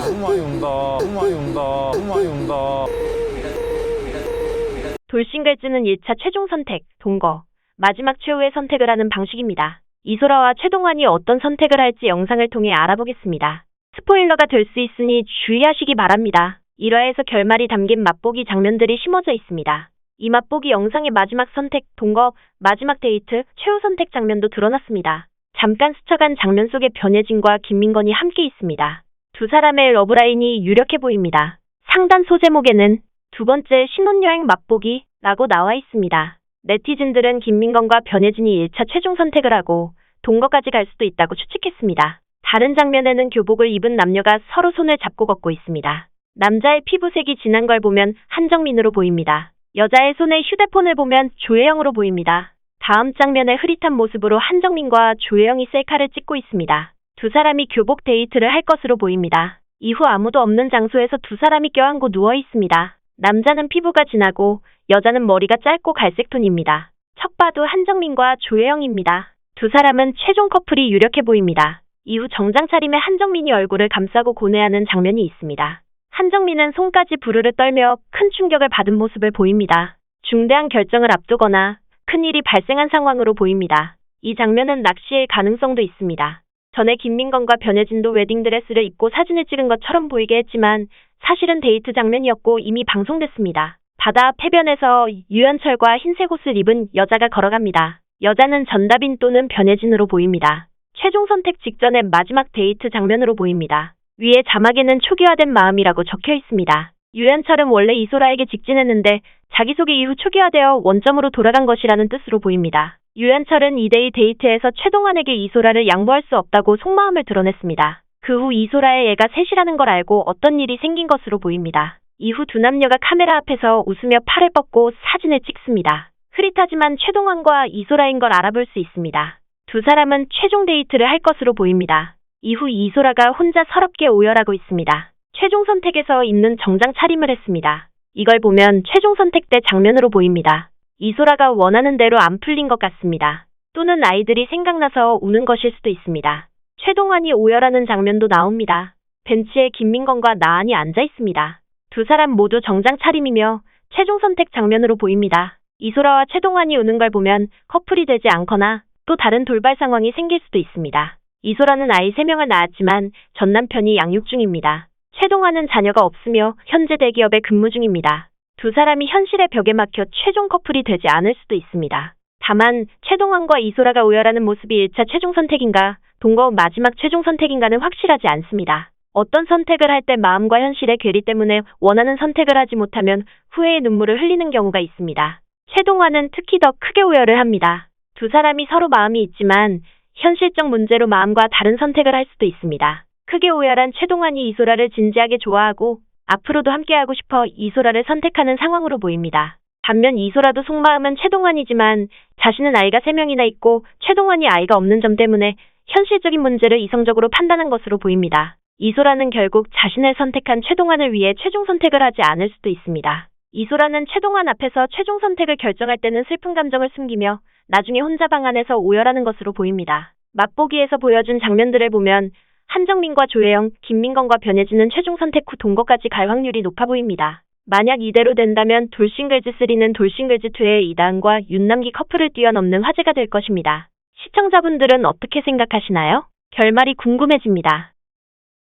너무 많이 온다. 너무 많이 온다. 너무 많이 온다. 돌싱글즈는 1차 최종 선택, 동거, 마지막 최후의 선택을 하는 방식입니다. 이소라와 최동환이 어떤 선택을 할지 영상을 통해 알아보겠습니다. 스포일러가 될 수 있으니 주의하시기 바랍니다. 1화에서 결말이 담긴 맛보기 장면들이 심어져 있습니다. 이 맛보기 영상의 마지막 선택, 동거, 마지막 데이트, 최후 선택 장면도 드러났습니다. 잠깐 스쳐간 장면 속에 변예진과 김민건이 함께 있습니다. 두 사람의 러브라인이 유력해 보입니다. 상단 소제목에는 두 번째 신혼여행 맛보기 라고 나와 있습니다. 네티즌들은 김민건과 변예진이 1차 최종 선택을 하고 동거까지 갈 수도 있다고 추측했습니다. 다른 장면에는 교복을 입은 남녀가 서로 손을 잡고 걷고 있습니다. 남자의 피부색이 진한 걸 보면 한정민으로 보입니다. 여자의 손에 휴대폰을 보면 조혜영으로 보입니다. 다음 장면의 흐릿한 모습으로 한정민과 조혜영이 셀카를 찍고 있습니다. 두 사람이 교복 데이트를 할 것으로 보입니다. 이후 아무도 없는 장소에서 두 사람이 껴안고 누워 있습니다. 남자는 피부가 진하고 여자는 머리가 짧고 갈색 톤입니다. 척 봐도 한정민과 조혜영입니다. 두 사람은 최종 커플이 유력해 보입니다. 이후 정장 차림의 한정민이 얼굴을 감싸고 고뇌하는 장면이 있습니다. 한정민은 손까지 부르르 떨며 큰 충격을 받은 모습을 보입니다. 중대한 결정을 앞두거나 큰일이 발생한 상황으로 보입니다. 이 장면은 낚시일 가능성도 있습니다. 전에 김민건과 변예진도 웨딩드레스를 입고 사진을 찍은 것처럼 보이게 했지만 사실은 데이트 장면이었고 이미 방송됐습니다. 바다 앞 해변에서 유연철과 흰색 옷을 입은 여자가 걸어갑니다. 여자는 전다빈 또는 변예진으로 보입니다. 최종 선택 직전의 마지막 데이트 장면으로 보입니다. 위에 자막에는 초기화된 마음이라고 적혀 있습니다. 유연철은 원래 이소라에게 직진했는데 자기소개 이후 초기화되어 원점으로 돌아간 것이라는 뜻으로 보입니다. 유연철은 2대2 데이트에서 최동환에게 이소라를 양보할 수 없다고 속마음을 드러냈습니다. 그 후 이소라의 애가 셋이라는 걸 알고 어떤 일이 생긴 것으로 보입니다. 이후 두 남녀가 카메라 앞에서 웃으며 팔을 뻗고 사진을 찍습니다. 흐릿하지만 최동환과 이소라인 걸 알아볼 수 있습니다. 두 사람은 최종 데이트를 할 것으로 보입니다. 이후 이소라가 혼자 서럽게 오열하고 있습니다. 최종 선택에서 입는 정장 차림을 했습니다. 이걸 보면 최종 선택 때 장면으로 보입니다. 이소라가 원하는 대로 안 풀린 것 같습니다. 또는 아이들이 생각나서 우는 것일 수도 있습니다. 최동환이 오열하는 장면도 나옵니다. 벤치에 김민건과 나은이 앉아 있습니다. 두 사람 모두 정장 차림이며 최종 선택 장면으로 보입니다. 이소라와 최동환이 우는 걸 보면 커플이 되지 않거나 또 다른 돌발 상황이 생길 수도 있습니다. 이소라는 아이 3명을 낳았지만 전 남편이 양육 중입니다. 최동환은 자녀가 없으며 현재 대기업에 근무 중입니다. 두 사람이 현실의 벽에 막혀 최종 커플이 되지 않을 수도 있습니다. 다만 최동환과 이소라가 오열하는 모습이 1차 최종 선택인가 동거 마지막 최종 선택인가는 확실하지 않습니다. 어떤 선택을 할 때 마음과 현실의 괴리 때문에 원하는 선택을 하지 못하면 후회의 눈물을 흘리는 경우가 있습니다. 최동환은 특히 더 크게 오열을 합니다. 두 사람이 서로 마음이 있지만 현실적 문제로 마음과 다른 선택을 할 수도 있습니다. 크게 오열한 최동환이 이소라를 진지하게 좋아하고 앞으로도 함께하고 싶어 이소라를 선택하는 상황으로 보입니다. 반면 이소라도 속마음은 최동환이지만 자신은 아이가 3명이나 있고 최동환이 아이가 없는 점 때문에 현실적인 문제를 이성적으로 판단한 것으로 보입니다. 이소라는 결국 자신을 선택한 최동환을 위해 최종 선택을 하지 않을 수도 있습니다. 이소라는 최동환 앞에서 최종 선택을 결정할 때는 슬픈 감정을 숨기며 나중에 혼자 방 안에서 오열하는 것으로 보입니다. 맛보기에서 보여준 장면들을 보면 한정민과 조혜영, 김민건과 변예진은 최종 선택 후 동거까지 갈 확률이 높아 보입니다. 만약 이대로 된다면 돌싱글즈3는 돌싱글즈2의 이다은과 윤남기 커플을 뛰어넘는 화제가 될 것입니다. 시청자분들은 어떻게 생각하시나요? 결말이 궁금해집니다.